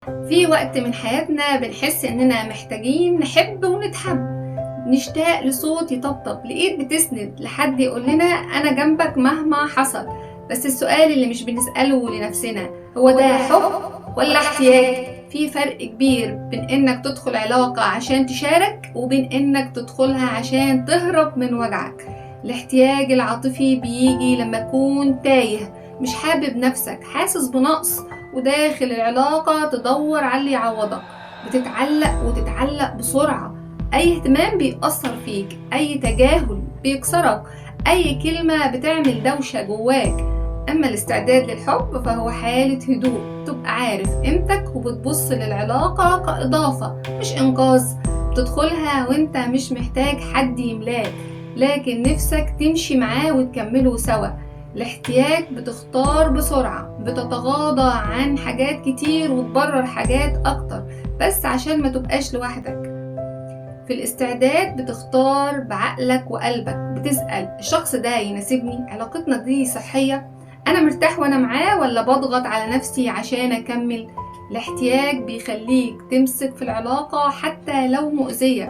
في وقت من حياتنا بنحس إننا محتاجين نحب ونتحب، نشتاق لصوت يطبطب، لإيد بتسند، لحد يقول لنا أنا جنبك مهما حصل. بس السؤال اللي مش بنسأله لنفسنا، هو ده حب ولا احتياج؟ في فرق كبير بين إنك تدخل علاقة عشان تشارك وبين إنك تدخلها عشان تهرب من وجعك. الاحتياج العاطفي بيجي لما تكون تايه، مش حابب نفسك، حاسس بنقص، وداخل العلاقة تدور على اللي يعوضك. بتتعلق وتتعلق بسرعة، أي اهتمام بيأثر فيك، أي تجاهل بيكسرك، أي كلمة بتعمل دوشة جواك. أما الاستعداد للحب فهو حالة هدوء، تبقى عارف قيمتك وبتبص للعلاقة كإضافة مش إنقاذ. بتدخلها وانت مش محتاج حد يملاك، لكن نفسك تمشي معاه وتكملوا سوا. الاحتياج بتختار بسرعة، بتتغاضى عن حاجات كتير وتبرر حاجات أكتر بس عشان ما تبقاش لوحدك. في الاستعداد بتختار بعقلك وقلبك، بتسأل الشخص ده يناسبني؟ علاقتنا دي صحية؟ أنا مرتاح وأنا معاه ولا بضغط على نفسي عشان أكمل؟ الاحتياج بيخليك تمسك في العلاقة حتى لو مؤذية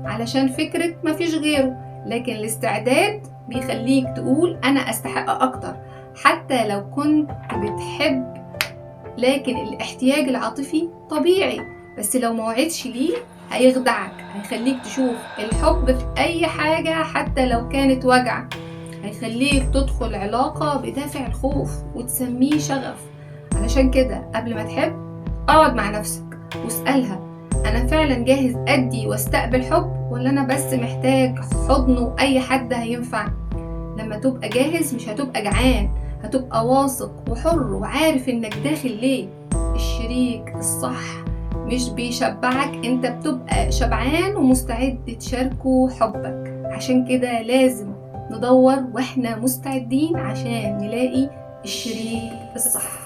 علشان فكرك مفيش غيره، لكن الاستعداد بيخليك تقول أنا أستحق أكتر حتى لو كنت بتحب. لكن الاحتياج العاطفي طبيعي، بس لو موعدش ليه هيخدعك، هيخليك تشوف الحب في أي حاجة حتى لو كانت وجع، هيخليك تدخل علاقة بدافع الخوف وتسميه شغف. علشان كده قبل ما تحب اقعد مع نفسك واسألها، أنا فعلا جاهز أدي واستقبل حب ولا أنا بس محتاج حضن وأي حد هينفع؟ لما تبقى جاهز مش هتبقى جعان، هتبقى واثق وحر وعارف انك داخل ليه. الشريك الصح مش بيشبعك، انت بتبقى شبعان ومستعد تشاركه حبك. عشان كده لازم ندور واحنا مستعدين عشان نلاقي الشريك الصح.